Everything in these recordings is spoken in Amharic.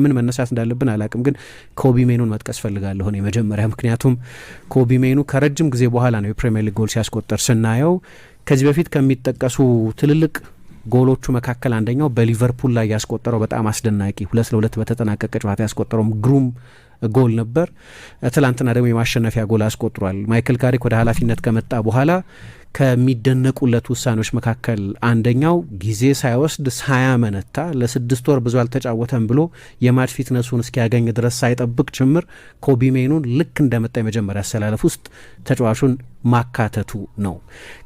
ምን መነሳት እንዳለብን አላቅም ግን ኮቢ ሜኑን መጥቀስ ፈልጋለሁ እኔ መጀመሪያ ምክንያቱም ኮቢ ሜኑ ከረጅም ጊዜ በኋላ ነው የፕሪሚየር ሊግ ጎል ሲያስቆጥር ስናየው ከዚህ በፊት ከሚጠቀሱ ትልልቅ ጎሎቹ መካከል አንደኛው በሊቨርፑል ላይ ያስቆጠረው በጣም አስደናቂ 2-2 በተጠናቀቀ ጨዋታ ያስቆጠረው ግሩም ጎል ነበር ትላንትና ደግሞ የማሸነፊያ ጎል አስቆጥሯል ማይክል ካሪክ ወደ ኃላፊነት ከመጣ በኋላ ከሚደነቁለት ውሳኔዎች መካከል አንደኛው ጊዜ ሳይወስድ ሳያመነታ ለ6 ወር ብዙ አልተጫወተም ብሎ የማች ፊትነሱን እስኪያገኝ ድረስ ሳይጠብቅ ጭምር ኮቢ ሜኑን ልክ እንደመጣ የመጀመሪያ አሰላለፍ ውስጥ ተጫዋቹን ማካተቱ ነው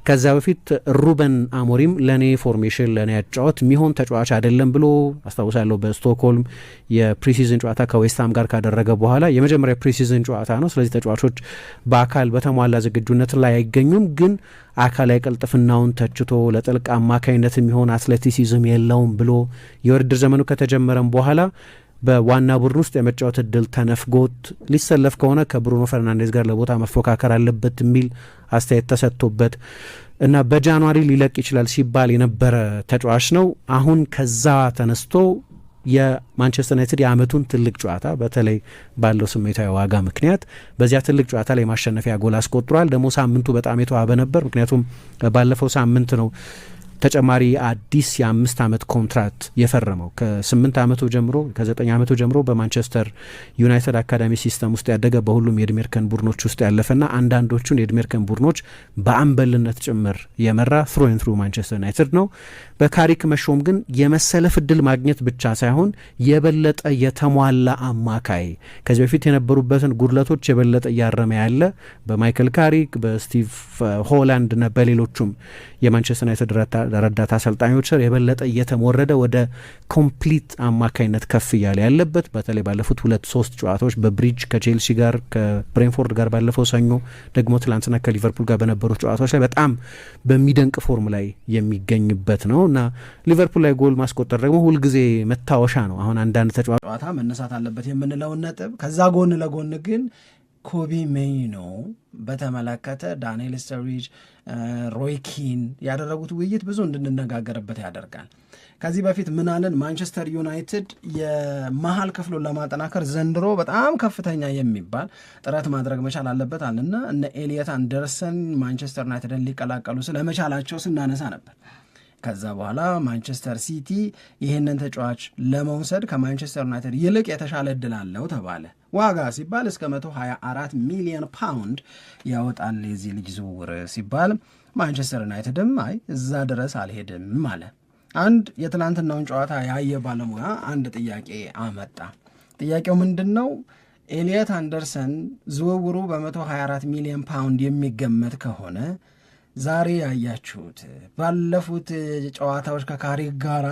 ከዛ በፊት ሩበን አሞሪም ለኔ ፎርሜሽን ለኔ ያጫወት የሚሆን ተጫዋች አይደለም ብሎ አስታውሳለሁ በስቶክሆልም የፕሪሲዝን ጨዋታ ከዌስትሃም ጋር ካደረገ በኋላ የመጀመሪያ ፕሪሲዝን ጨዋታ ነው ስለዚህ ተጫዋቾች በአካል በተሟላ ዝግጁነት ላይ አይገኙም ግን አካላዊ ቅልጥፍናውን ተችቶ ለጥልቅ አማካይነት የሚሆን አትሌቲሲዝም የለውም ብሎ የውድድር ዘመኑ ከተጀመረም በኋላ በዋና ቡድን ውስጥ የመጫወት እድል ተነፍጎት ሊሰለፍ ከሆነ ከብሩኖ ፈርናንዴዝ ጋር ለቦታ መፎካከር አለበት የሚል አስተያየት ተሰጥቶበት እና በጃንዋሪ ሊለቅ ይችላል ሲባል የነበረ ተጫዋች ነው አሁን ከዛ ተነስቶ የማንቸስተር ዩናይትድ የአመቱን ትልቅ ጨዋታ በተለይ ባለው ስሜታዊ ዋጋ ምክንያት በዚያ ትልቅ ጨዋታ ላይ ማሸነፊያ ጎል አስቆጥሯል ደግሞ ሳምንቱ በጣም የተዋበ ነበር ምክንያቱም ባለፈው ሳምንት ነው ተጨማሪ አዲስ የ5 አመት ኮንትራት የፈረመው ከ8 አመቱ ጀምሮ ከ9 አመቱ ጀምሮ በማንቸስተር ዩናይትድ አካዳሚ ሲስተም ውስጥ ያደገ በሁሉም የእድሜ እርከን ቡድኖች ውስጥ ያለፈና አንዳንዶቹን የእድሜ እርከን ቡድኖች በአምበልነት ጭምር የመራ ትሩ ኤንድ ትሩ ማንቸስተር ዩናይትድ ነው በካሪክ መሾም ግን የመሰለፍ እድል ማግኘት ብቻ ሳይሆን የበለጠ የተሟላ አማካይ ከዚህ በፊት የነበሩበትን ጉድለቶች የበለጠ እያረመ ያለ በማይክል ካሪክ በስቲቭ ሆላንድ እና በሌሎቹም የማንቸስተር ዩናይትድ ረዳት አሰልጣኞች ስር የበለጠ እየተሞረደ ወደ ኮምፕሊት አማካይነት ከፍ እያለ ያለበት በተለይ ባለፉት 2-3 ጨዋታዎች በብሪጅ ከቼልሲ ጋር ከብሬንፎርድ ጋር ባለፈው ሰኞ ደግሞ ትላንትና ከሊቨርፑል ጋር በነበሩ ጨዋታዎች ላይ በጣም በሚደንቅ ፎርም ላይ የሚገኝበት ነው እና ሊቨርፑል ላይ ጎል ማስቆጠር ደግሞ ሁልጊዜ መታወሻ ነው አሁን አንዳንድ ጨዋታ መነሳት አለበት የምንለውን ነጥብ ከዛ ጎን ለጎን ግን ኮቢ ሜይኖ በተመለከተ ዳንኤል ስተሪጅ ሮይ ኪን ያደረጉት ውይይት ብዙ እንድንነጋገርበት ያደርጋል ከዚህ በፊት ምናልን ማንቸስተር ዩናይትድ የመሃል ክፍሉን ለማጠናከር ዘንድሮ በጣም ከፍተኛ የሚባል ጥረት ማድረግ መቻል አለበት አለና እነ ኤሊየት አንደርሰን ማንቸስተር ዩናይትድን ሊቀላቀሉ ስለመቻላቸው ስናነሳ ነበር ከዛ በኋላ ማንቸስተር ሲቲ ይህንን ተጫዋች ለመውሰድ ከማንቸስተር ዩናይትድ ይልቅ የተሻለ እድል አለው ተባለ ዋጋ ሲባል እስከ 124 ሚሊዮን ፓውንድ ያወጣል የዚህ ልጅ ዝውውር ሲባል ማንቸስተር ዩናይትድም አይ እዛ ድረስ አልሄድም አለ አንድ የትላንትናውን ጨዋታ ያየ ባለሙያ አንድ ጥያቄ አመጣ ጥያቄው ምንድነው ኤሊየት አንደርሰን ዝውውሩ በ124 ሚሊዮን ፓውንድ የሚገመት ከሆነ ዛሬ ያያችሁት ባለፉት ጨዋታዎች ከካሪክ ጋራ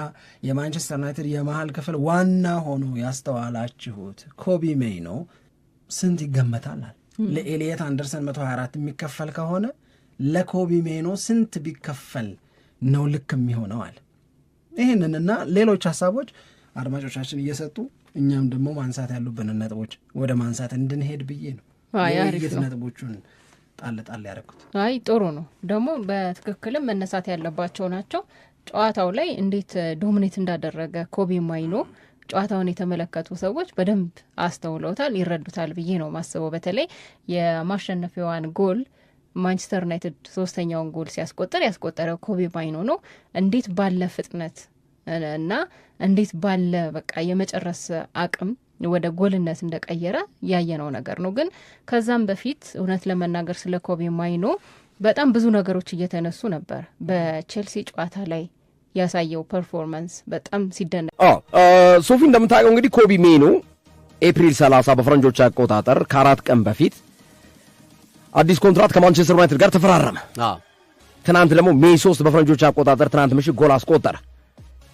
የማንቸስተር ዩናይትድ የመሃል ክፍል ዋና ሆኖ ያስተዋላችሁት ኮቢ ሜይኖ ስንት ይገመታል ለኤሊየት አንደርሰን 124 የሚከፈል ከሆነ ለኮቢ ሜይኖ ስንት ቢከፈል ነው ልክ የሚሆነው አለ ይህንንና ሌሎች ሀሳቦች አድማጮቻችን እየሰጡ እኛም ደግሞ ማንሳት ያሉብንን ነጥቦች ወደ ማንሳት እንድንሄድ ብዬ ነው የውይይት ነጥቦቹን ጣል ያደረኩት አይ ጥሩ ነው ደግሞ በትክክልም መነሳት ያለባቸው ናቸው ጨዋታው ላይ እንዴት ዶሚኔት እንዳደረገ ኮቢ ሜይኖ ጨዋታውን የተመለከቱ ሰዎች በደንብ አስተውለውታል ይረዱታል ብዬ ነው ማስበው በተለይ የማሸነፊያዋን ጎል ማንቸስተር ዩናይትድ 3ኛውን ጎል ያስቆጠረው ኮቢ ሜይኖ ነው እንዴት ባለ ፍጥነት እና እንዴት ባለ በቃ የመጨረስ አቅም ወደ ጎልነት እንደቀየረ ያየነው ነገር ነው ግን ከዛም በፊት እውነት ለመናገር ስለ ኮቢ ሜይኖ በጣም ብዙ ነገሮች እየተነሱ ነበር በቼልሲ ጨዋታ ላይ ያሳየው ፐርፎርማንስ በጣም ሲደነቅ ሶፊ እንደምታውቀው እንግዲህ ኮቢ ሜይኖ ኤፕሪል 30 በፈረንጆች አቆጣጠር ከ4 ቀን በፊት አዲስ ኮንትራት ከማንቸስተር ዩናይትድ ጋር ተፈራረመ ትናንት ደግሞ ሜይ 3 በፈረንጆች አቆጣጠር ትናንት ምሽት ጎል አስቆጠረ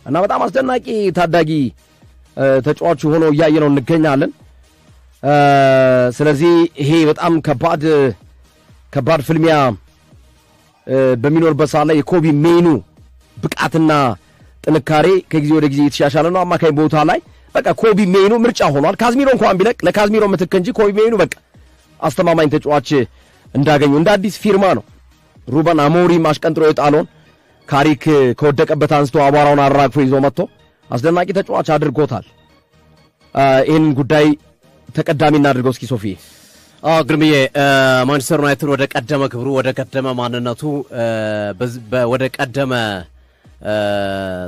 እና በጣም አስደናቂ ታዳጊ ተጫዋቹ ሆኖ እያየነው እንገኛለን ስለዚህ ይሄ በጣም ከባድ ፍልሚያ በሚኖርበት ሰዓት ላይ የኮቢ ሜይኖ ብቃትና ጥንካሬ ከጊዜ ወደ ጊዜ የተሻሻለ ነው አማካይ ቦታ ላይ በቃ ኮቢ ሜይኖ ምርጫ ሆኗል ካዝሚሮ እንኳን ቢለቅ ለካዝሚሮ ምትክ እንጂ ኮቢ ሜይኖ በቃ አስተማማኝ ተጫዋች እንዳገኙ እንደ አዲስ ፊርማ ነው ሩበን አሞሪም አሽቀንጥሮ የጣለውን ካሪክ ከወደቀበት አንስቶ አቧራውን አራግፎ ይዞ መጥቶ አስደናቂ ተጫዋች አድርጎታል ይህንን ጉዳይ ተቀዳሚ እናድርገው እስኪ ሶፊ። ግርምዬ ማንቸስተር ዩናይትድ ወደ ቀደመ ክብሩ ወደ ቀደመ ማንነቱ ወደ ቀደመ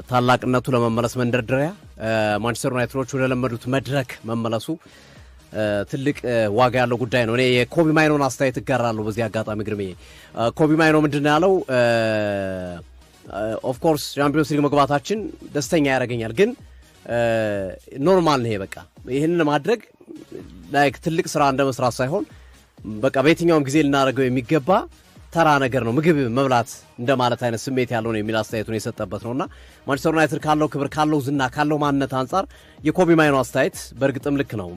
ታላቅነቱ ለመመለስ መንደርደሪያ ማንቸስተር ዩናይትዶች ወደ ለመዱት መድረክ መመለሱ ትልቅ ዋጋ ያለው ጉዳይ ነው። እኔ የኮቢ ማይኖን አስተያየት እጋራለሁ በዚህ አጋጣሚ ግርምዬ። ኮቢ ማይኖ ምንድነው ያለው? ኦፍ ኮርስ ቻምፒዮንስ ሊግ መግባታችን ደስተኛ ያደርገኛል፣ ግን ኖርማል ነው ይሄ በቃ ይሄንን ማድረግ ላይክ ትልቅ ስራ እንደመስራት ሳይሆን በቃ በየትኛውም ጊዜ ልናደርገው የሚገባ ተራ ነገር ነው፣ ምግብ መብላት እንደማለት አይነት ስሜት ያለው ነው የሚል አስተያየቱን የሰጠበት ነውና ማንቸስተር ዩናይትድ ካለው ክብር ካለው ዝና ካለው ማንነት አንጻር የኮቢ ማይኖ አስተያየት በእርግጥም ልክ ነው።